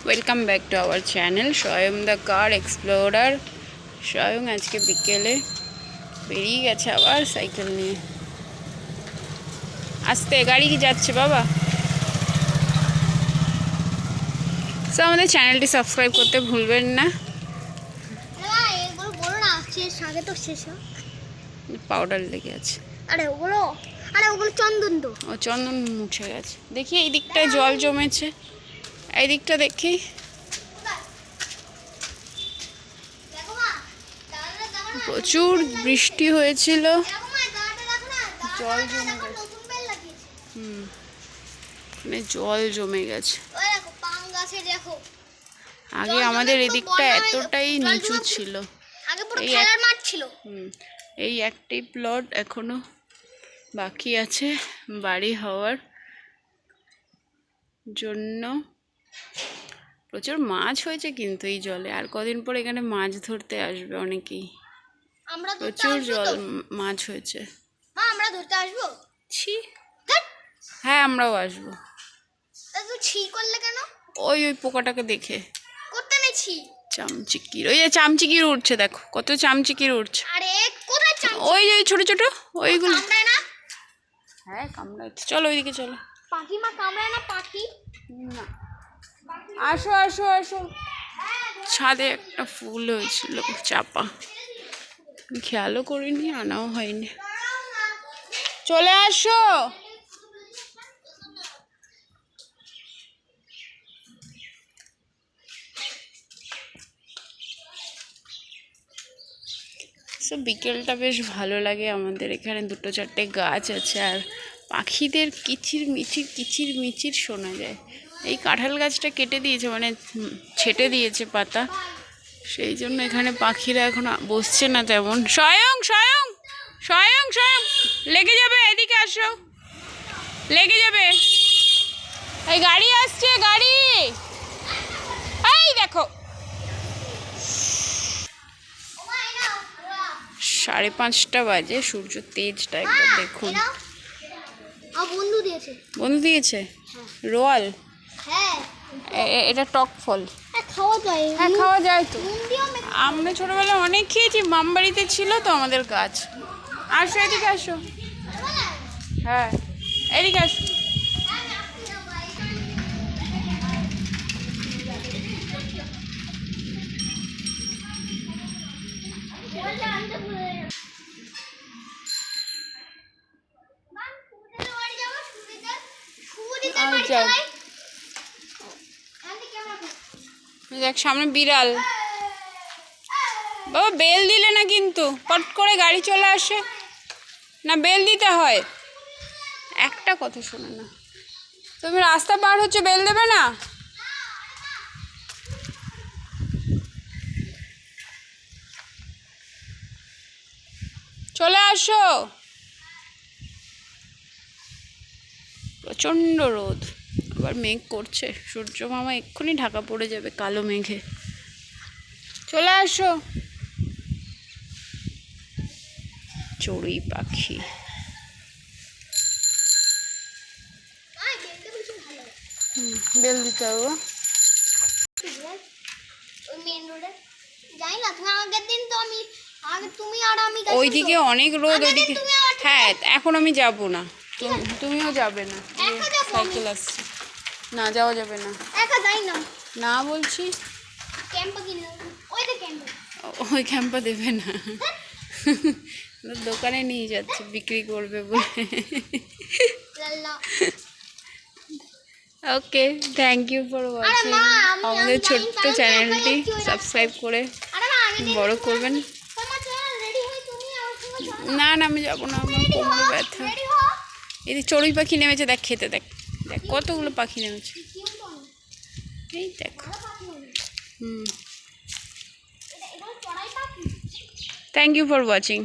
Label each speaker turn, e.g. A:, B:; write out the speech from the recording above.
A: Welcome back to our channel স্বয়ং the car explorer. স্বয়ং আজকে বিকেলে বেরিয়ে গেছে আবার সাইকেল নিয়ে। আসতে গাড়ি কি যাচ্ছে বাবা। সো আমাদের চ্যানেলটি সাবস্ক্রাইব করতে ভুলবেন না। পাউডার লেগে আছে।
B: ওগুলো চন্দন তো।
A: ও চন্দন মুছে গেছে। দেখি এই দিকটায় জল জমেছে, এই দিকটা দেখি। প্রচুর বৃষ্টি হয়েছিল, জল জমে গেছে। মানে জল জমে গেছে। আগে আমাদের এদিকটা এতটাই নিচু ছিল, এই একটাই প্লট এখনো বাকি আছে বাড়ি হওয়ার জন্য। প্রচুর মাছ হয়েছে কিন্তু এই জলে। আর কদিন পর এখানে মাছ ধরতে আসবে অনেকেই। প্রচুর জল মাছ হয়েছে।
B: আমরা ধরতে আসবো?
A: ছি, হ্যাঁ আমরাও আসবো।
B: ছি করলে কেন?
A: ওই পোকাটাকে দেখে
B: করতে নেছি।
A: চামচিকির, ওই যে চামচিকির উঠছে, দেখো কত চামচিকির উঠছে।
B: আরে কোথায় চামচিকি?
A: ওই যে ছোট ছোট ওইগুলো।
B: কামড়ায় না?
A: হ্যাঁ কামড়ায়। চলো ওইদিকে চলো।
B: পাখি মা কামড়ায় না? পাখি
A: না, আসো আসো আসো। ছাদে একটা ফুল হয়েছিল চাপা, খেয়ালও করিনি, আনাও হয়নি। চলে আসো। সো বিকেলটা বেশ ভালো লাগে আমাদের এখানে। দুটো চারটে গাছ আছে আর পাখিদের কিচির মিচির শোনা যায়। এই কাঁঠাল গাছটা কেটে দিয়েছে, মানে ছেটে দিয়েছে পাতা, সেই জন্য এখানে পাখিরা এখন বসছে না তেমন। স্বয়ং স্বয়ং স্বয়ং স্বয়ং লেগে যাবে, এদিকে আসো, লেগে যাবে। এই গাড়ি আসছে, গাড়ি। এই দেখো 5:30 বাজে, সূর্য তেজটা একবার দেখুন। বন্ধু দিয়েছে রোয়াল।
B: হ্যাঁ,
A: এটা টক ফল।
B: খাওয়া যায়।
A: হ্যাঁ খাওয়া যায় তো। আমরা ছোটবেলায় অনেক খেয়েছি, মামবাড়িতে ছিল তো আমাদের গাছ। আসো এদিকে আসো। হ্যাঁ এদিকে আসো। যাও, দেখ সামনে বিড়াল। বাবা বেল দিলে না কিন্তু, পট করে গাড়ি চলে আসে না, বেল দিতে হয়। একটা কথা শোনো না, তুমি রাস্তা পার হচ্ছে, বেল দেবে না? চলে আসো। প্রচণ্ড রোদ, আবার মেঘ করছে। সূর্য মামা এক্ষুনি ঢাকা পড়ে যাবে কালো মেঘে। চলে আসো। চড়ুই পাখি। বেল দিতে হবে। ওইদিকে অনেক রোদ, ওইদিকে। হ্যাঁ এখন আমি যাব না, তুমিও যাবে না, সাইকেল আসছে না, যাওয়া যাবে না। না বলছি, ওই ক্যাম্পা দেবে না, দোকানে নিয়ে যাচ্ছে বিক্রি করবে বলে। ওকে, থ্যাংক ইউ ফর ওয়াচিং। আমাদের ছোট্ট চ্যানেলটি সাবস্ক্রাইব করে বড় করবেন। না না আমি যাবো না, আমার কোমরে ব্যথা। এই চড়ুই পাখি নেমেছে, দেখ খেতে, দেখ দেখ কতগুলো পাখি নেমেছে, এই দেখো। Thank you for watching.